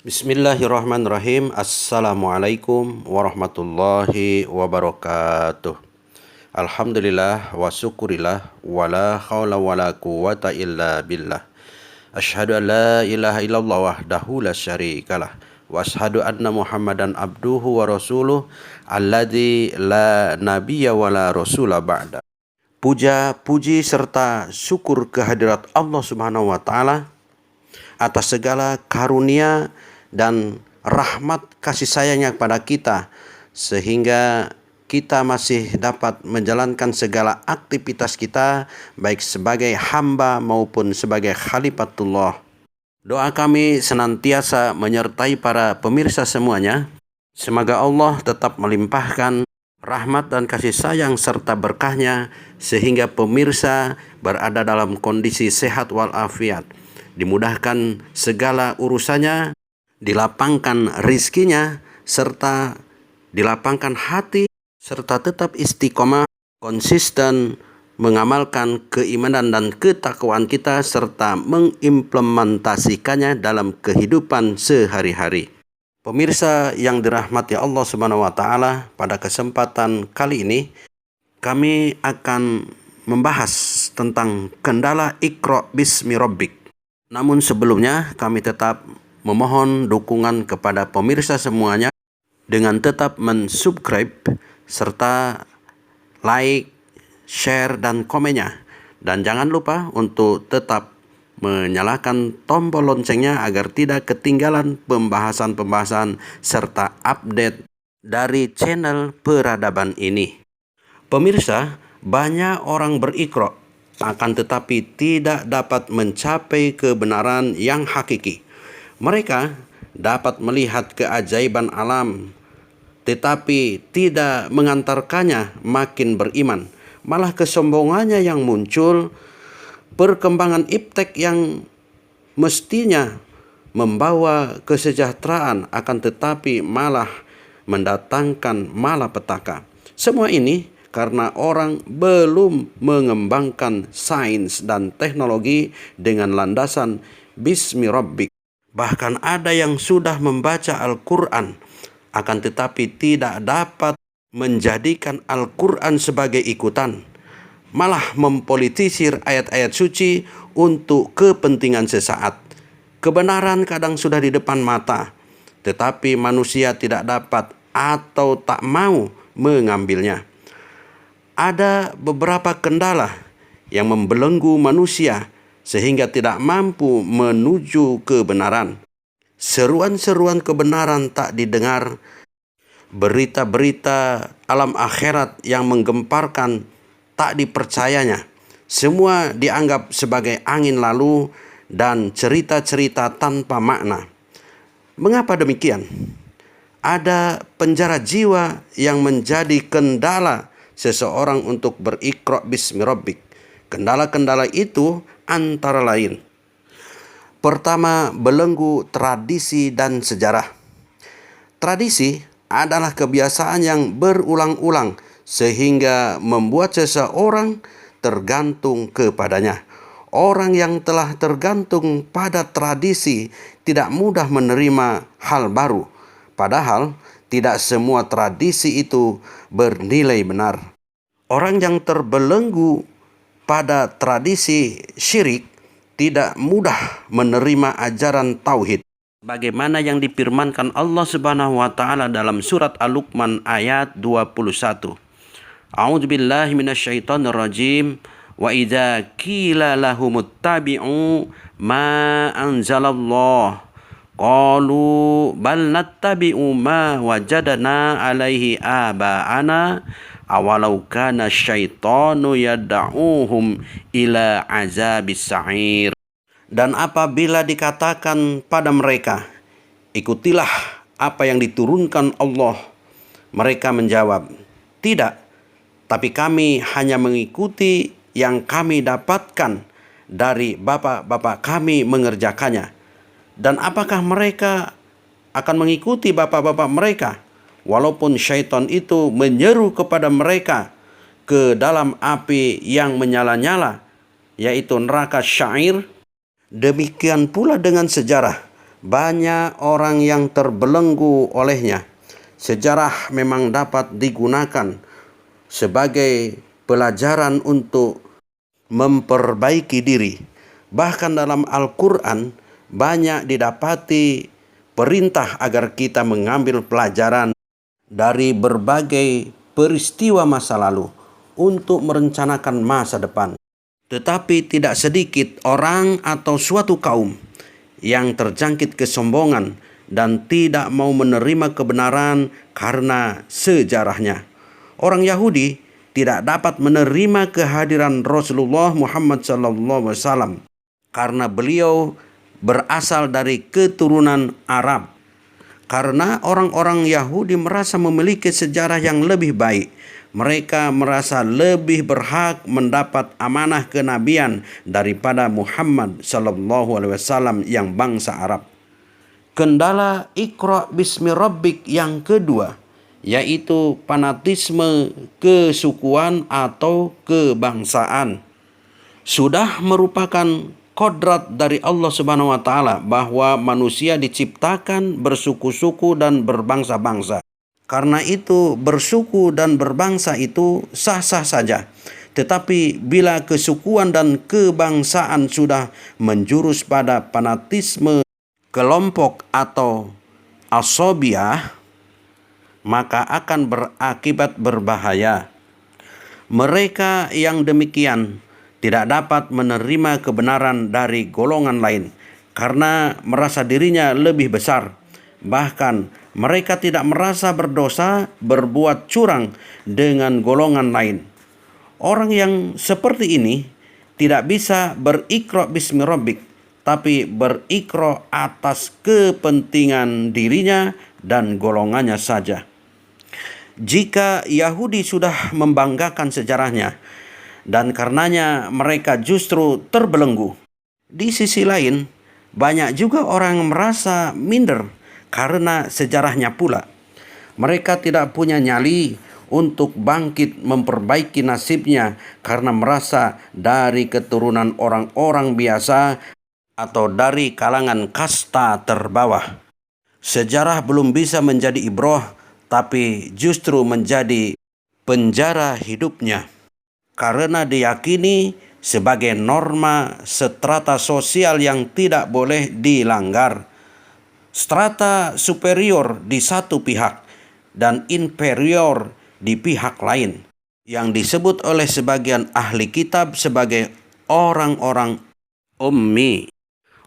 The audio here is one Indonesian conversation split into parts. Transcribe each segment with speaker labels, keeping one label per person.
Speaker 1: Bismillahirrahmanirrahim. Assalamualaikum warahmatullahi wabarakatuh. Alhamdulillah wa syukurillah wa la hawla wa la quwata illa billah. Asyhadu an la ilaha illallah wahdahu la syarikalah wa asyhadu anna Muhammadan abduhu wa rasuluh alladzi la nabiyya wa la rasula ba'da. Puja, puji serta syukur kehadirat Allah Subhanahu wa taala atas segala karunia dan rahmat kasih sayangnya kepada kita, sehingga kita masih dapat menjalankan segala aktivitas kita, baik sebagai hamba maupun sebagai khalifatullah. Doa kami senantiasa menyertai para pemirsa semuanya. Semoga Allah tetap melimpahkan rahmat dan kasih sayang serta berkahnya, sehingga pemirsa berada dalam kondisi sehat walafiat, dimudahkan segala urusannya, dilapangkan rizkinya, serta dilapangkan hati, serta tetap istiqomah, konsisten mengamalkan keimanan dan ketakwaan kita, serta mengimplementasikannya dalam kehidupan sehari-hari. Pemirsa yang dirahmati Allah Subhanahu wa taala, pada kesempatan kali ini kami akan membahas tentang kendala Iqra bismi rabbik. Namun sebelumnya kami tetap memohon dukungan kepada pemirsa semuanya dengan tetap mensubscribe serta like, share, dan komennya. Dan jangan lupa untuk tetap menyalakan tombol loncengnya agar tidak ketinggalan pembahasan-pembahasan serta update dari channel peradaban ini. Pemirsa, banyak orang berikra akan tetapi tidak dapat mencapai kebenaran yang hakiki. Mereka dapat melihat keajaiban alam, tetapi tidak mengantarkannya makin beriman. Malah kesombongannya yang muncul, perkembangan iptek yang mestinya membawa kesejahteraan akan tetapi malah mendatangkan malapetaka. Semua ini karena orang belum mengembangkan sains dan teknologi dengan landasan Bismi Rabbik. Bahkan ada yang sudah membaca Al-Quran, akan tetapi tidak dapat menjadikan Al-Quran sebagai ikutan, malah mempolitisir ayat-ayat suci untuk kepentingan sesaat. Kebenaran kadang sudah di depan mata, tetapi manusia tidak dapat atau tak mau mengambilnya. Ada beberapa kendala yang membelenggu manusia sehingga tidak mampu menuju kebenaran. Seruan-seruan kebenaran tak didengar, berita-berita alam akhirat yang menggemparkan tak dipercayanya. Semua dianggap sebagai angin lalu dan cerita-cerita tanpa makna. Mengapa demikian? Ada penjara jiwa yang menjadi kendala seseorang untuk berikra bismi rabbik. Kendala-kendala itu antara lain: pertama, belenggu tradisi dan sejarah. Tradisi adalah kebiasaan yang berulang-ulang sehingga membuat seseorang tergantung kepadanya. Orang yang telah tergantung pada tradisi tidak mudah menerima hal baru, padahal tidak semua tradisi itu bernilai benar. Orang yang terbelenggu pada tradisi syirik tidak mudah menerima ajaran tauhid, bagaimana yang difirmankan Allah Subhanahu wa taala dalam surat Al-Luqman ayat 21. A'udzubillahi minasyaitonir rajim. Wa idza qila lahumuttabi'u ma anzalallah qalu bal nattabi'u ma wajadna alaihi aba'ana awalau kana syaitanu yad'uhum ila azabis sa'ir. Dan apabila dikatakan pada mereka, ikutilah apa yang diturunkan Allah, mereka menjawab, tidak, tapi kami hanya mengikuti yang kami dapatkan dari bapak-bapak kami mengerjakannya. Dan apakah mereka akan mengikuti bapak-bapak mereka, walaupun syaitan itu menyeru kepada mereka ke dalam api yang menyala-nyala, yaitu neraka syair? Demikian pula dengan sejarah. banyak orang yang terbelenggu olehnya. Sejarah memang dapat digunakan sebagai pelajaran untuk memperbaiki diri. Bahkan dalam Al-Quran banyak didapati perintah agar kita mengambil pelajaran dari berbagai peristiwa masa lalu untuk merencanakan masa depan. Tetapi tidak sedikit orang atau suatu kaum yang terjangkit kesombongan dan tidak mau menerima kebenaran karena sejarahnya. Orang Yahudi tidak dapat menerima kehadiran Rasulullah Muhammad SAW karena beliau berasal dari keturunan Arab. Karena orang-orang Yahudi merasa memiliki sejarah yang lebih baik, mereka merasa lebih berhak mendapat amanah kenabian daripada Muhammad SAW yang bangsa Arab. Kendala Iqra bismi rabbik yang kedua, yaitu fanatisme kesukuan atau kebangsaan. Sudah merupakan kodrat dari Allah Subhanahu wa taala bahwa manusia diciptakan bersuku-suku dan berbangsa-bangsa. Karena itu bersuku dan berbangsa itu sah-sah saja. Tetapi bila kesukuan dan kebangsaan sudah menjurus pada fanatisme kelompok atau asobiah, maka akan berakibat berbahaya. Mereka yang demikian tidak dapat menerima kebenaran dari golongan lain karena merasa dirinya lebih besar. Bahkan mereka tidak merasa berdosa berbuat curang dengan golongan lain. Orang yang seperti ini tidak bisa berikra bismi rabbik, tapi berikra atas kepentingan dirinya dan golongannya saja. Jika Yahudi sudah membanggakan sejarahnya, dan karenanya mereka justru terbelenggu. Di sisi lain, banyak juga orang yang merasa minder karena sejarahnya pula. Mereka tidak punya nyali untuk bangkit memperbaiki nasibnya karena merasa dari keturunan orang-orang biasa atau dari kalangan kasta terbawah. Sejarah belum bisa menjadi ibroh, tapi justru menjadi penjara hidupnya. Karena diyakini sebagai norma strata sosial yang tidak boleh dilanggar. Strata superior di satu pihak dan inferior di pihak lain, yang disebut oleh sebagian ahli kitab sebagai orang-orang ummi.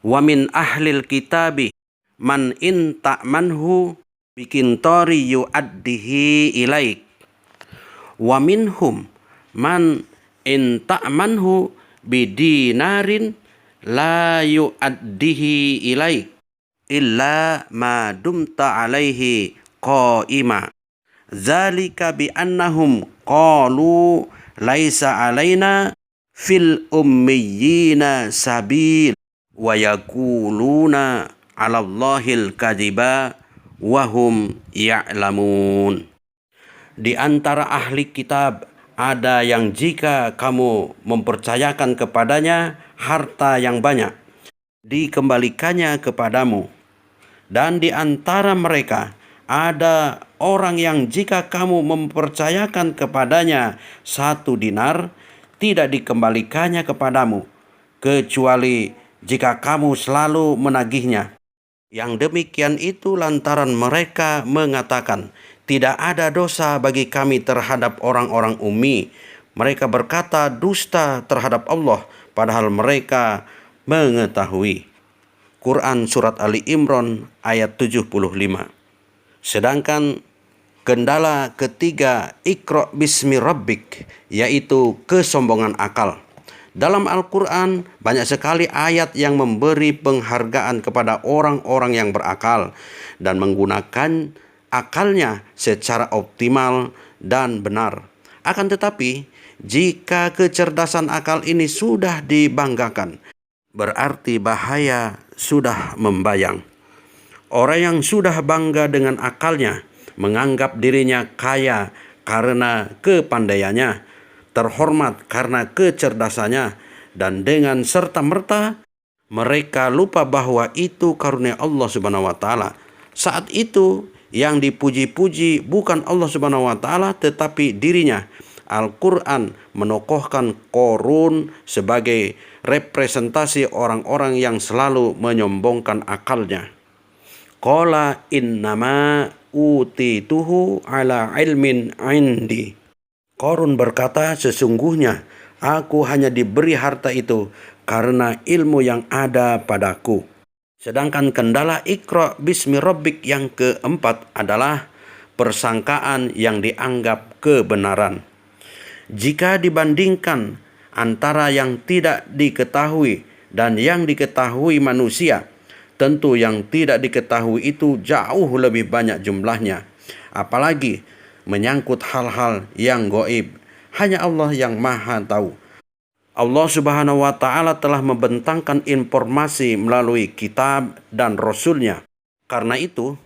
Speaker 1: Wa min ahlil kitabi man in ta'manhu bikintori yu'addihi ilaik. Wa minhum man in ta'manhu bidinarin la yu'addihi ilaik illa ma dumta alaihi qa'ima. Zalika bi annahum qalu laisa alaina fil ummiyina sabil wa yaquluna 'alallahil kadhiba wa hum ya'lamun. Di antara ahli kitab ada yang jika kamu mempercayakan kepadanya harta yang banyak, dikembalikannya kepadamu. Dan di antara mereka ada orang yang jika kamu mempercayakan kepadanya 1 dinar, tidak dikembalikannya kepadamu, kecuali jika kamu selalu menagihnya. Yang demikian itu lantaran mereka mengatakan, tidak ada dosa bagi kami terhadap orang-orang ummi. Mereka berkata dusta terhadap Allah, padahal mereka mengetahui. Quran Surat Ali Imran ayat 75. Sedangkan kendala ketiga Iqra bismi rabbik, yaitu kesombongan akal. Dalam Al-Quran banyak sekali ayat yang memberi penghargaan kepada orang-orang yang berakal dan menggunakan akalnya secara optimal dan benar. Akan tetapi, jika kecerdasan akal ini sudah dibanggakan, berarti bahaya sudah membayang. Orang yang sudah bangga dengan akalnya, menganggap dirinya kaya karena kepandaiannya, terhormat karena kecerdasannya, dan dengan serta-merta Mereka lupa bahwa itu karunia Allah Subhanahu wa taala. Saat itu yang dipuji-puji bukan Allah Subhanahu wa taala tetapi dirinya. Al-Quran menokohkan Qarun sebagai representasi orang-orang yang selalu menyombongkan akalnya. Qala innama utituhu ala ilmin indi. Qarun berkata, sesungguhnya aku hanya diberi harta itu karena ilmu yang ada padaku. Sedangkan kendala Iqra bismi rabbik yang keempat adalah persangkaan yang dianggap kebenaran. Jika dibandingkan antara yang tidak diketahui dan yang diketahui manusia, tentu yang tidak diketahui itu jauh lebih banyak jumlahnya. Apalagi menyangkut hal-hal yang gaib, hanya Allah yang Maha tahu. Allah Subhanahu wa taala telah membentangkan informasi melalui kitab dan rasulnya. Karena itu,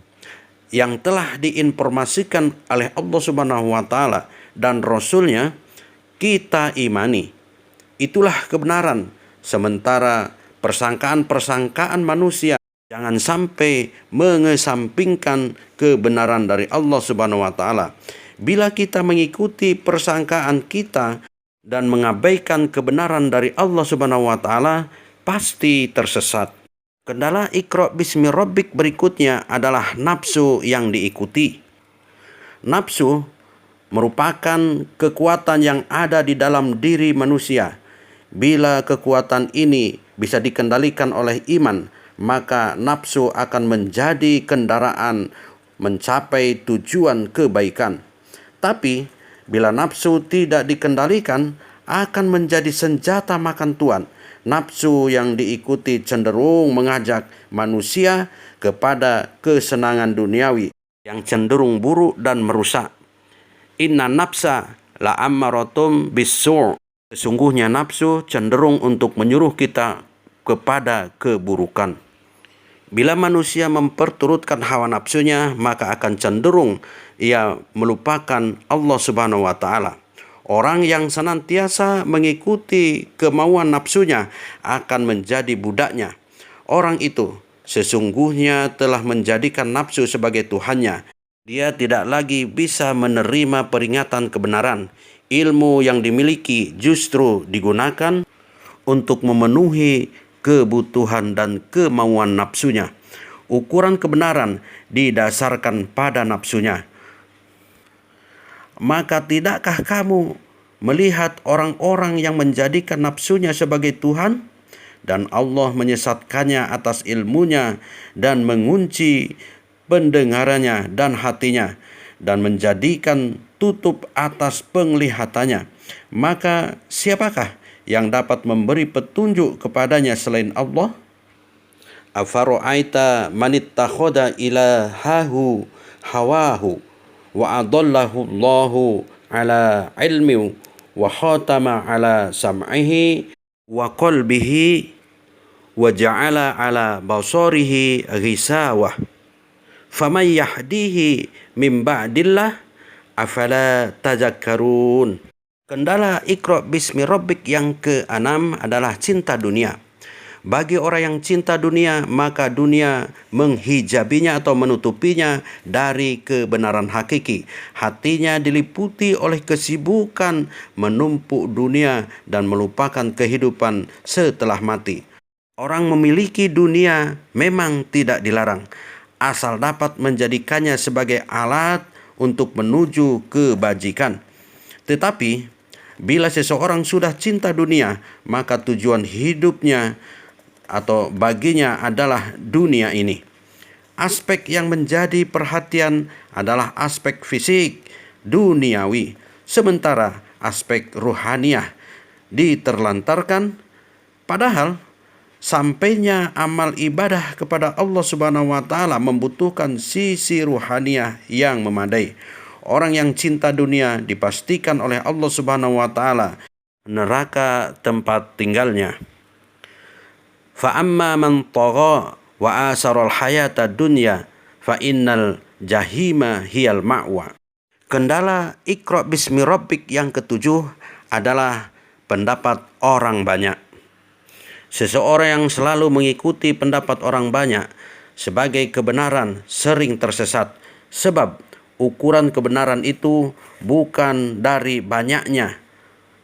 Speaker 1: yang telah diinformasikan oleh Allah Subhanahu wa taala dan rasulnya kita imani. Itulah kebenaran. Sementara persangkaan-persangkaan manusia jangan sampai mengesampingkan kebenaran dari Allah Subhanahu wa taala. Bila kita mengikuti persangkaan kita dan mengabaikan kebenaran dari Allah Subhanahu wa taala, pasti tersesat. Kendala Iqra bismi rabbik berikutnya adalah nafsu yang diikuti. Nafsu merupakan kekuatan yang ada di dalam diri manusia. Bila kekuatan ini bisa dikendalikan oleh iman, maka nafsu akan menjadi kendaraan mencapai tujuan kebaikan. Tapi bila nafsu tidak dikendalikan, akan menjadi senjata makan tuan. Nafsu yang diikuti cenderung mengajak manusia kepada kesenangan duniawi yang cenderung buruk dan merusak. Inna nafsa la ammaratum bis-su'. Sesungguhnya nafsu cenderung untuk menyuruh kita kepada keburukan. Bila manusia memperturutkan hawa nafsunya, maka akan cenderung ia melupakan Allah Subhanahu wa taala. Orang yang senantiasa mengikuti kemauan nafsunya akan menjadi budaknya. Orang itu sesungguhnya telah menjadikan nafsu sebagai tuhannya. Dia tidak lagi bisa menerima peringatan kebenaran. Ilmu yang dimiliki justru digunakan untuk memenuhi kebutuhan dan kemauan nafsunya. Ukuran kebenaran didasarkan pada nafsunya. Maka tidakkah kamu melihat orang-orang yang menjadikan nafsunya sebagai Tuhan dan Allah menyesatkannya atas ilmunya dan mengunci pendengarannya dan hatinya dan menjadikan tutup atas penglihatannya? Maka siapakah yang dapat memberi petunjuk kepadanya selain Allah? Afara'aita manittakhadha ilahahu hawahu wa adallahu Allahu ala ilmi wa khatama ala sam'ihi wa qalbihi wa ja'ala ala basarihi ghisawah faman yahdihi min ba'dillah afala tadhakkarun. Kendala Iqra bismi rabbik yang keenam adalah cinta dunia. Bagi orang yang cinta dunia, maka dunia menghijabinya atau menutupinya dari kebenaran hakiki. Hatinya diliputi oleh kesibukan menumpuk dunia dan melupakan kehidupan setelah mati. Orang memiliki dunia memang tidak dilarang, asal dapat menjadikannya sebagai alat untuk menuju kebajikan. Tetapi bila seseorang sudah cinta dunia, maka tujuan hidupnya atau baginya adalah dunia ini. Aspek yang menjadi perhatian adalah aspek fisik duniawi, sementara aspek ruhaniah diterlantarkan. Padahal sampainya amal ibadah kepada Allah Subhanahu wa taala membutuhkan sisi ruhaniah yang memadai. Orang yang cinta dunia dipastikan oleh Allah Subhanahu wa taala neraka tempat tinggalnya. Fa amma man tagha wa asaral hayata dunya fa innal jahima hiyal ma'wa. Kendala Iqra bismi rabbik yang ketujuh adalah pendapat orang banyak. Seseorang yang selalu mengikuti pendapat orang banyak sebagai kebenaran sering tersesat, sebab ukuran kebenaran itu bukan dari banyaknya.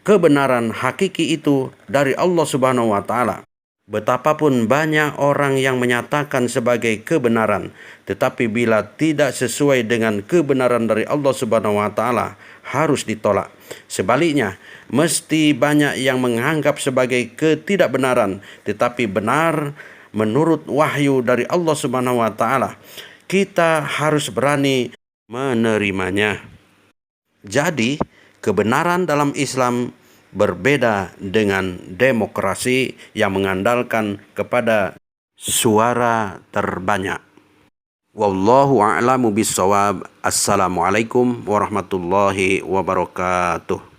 Speaker 1: Kebenaran hakiki itu dari Allah Subhanahu wa taala. Betapapun banyak orang yang menyatakan sebagai kebenaran, tetapi bila tidak sesuai dengan kebenaran dari Allah Subhanahu wa taala, harus ditolak. Sebaliknya, mesti banyak yang menganggap sebagai ketidakbenaran, tetapi benar menurut wahyu dari Allah Subhanahu wa taala. Kita harus berani menerimanya. Jadi, kebenaran dalam Islam berbeda dengan demokrasi yang mengandalkan kepada suara terbanyak. Wallahu a'lamu bissawab. Assalamualaikum warahmatullahi wabarakatuh.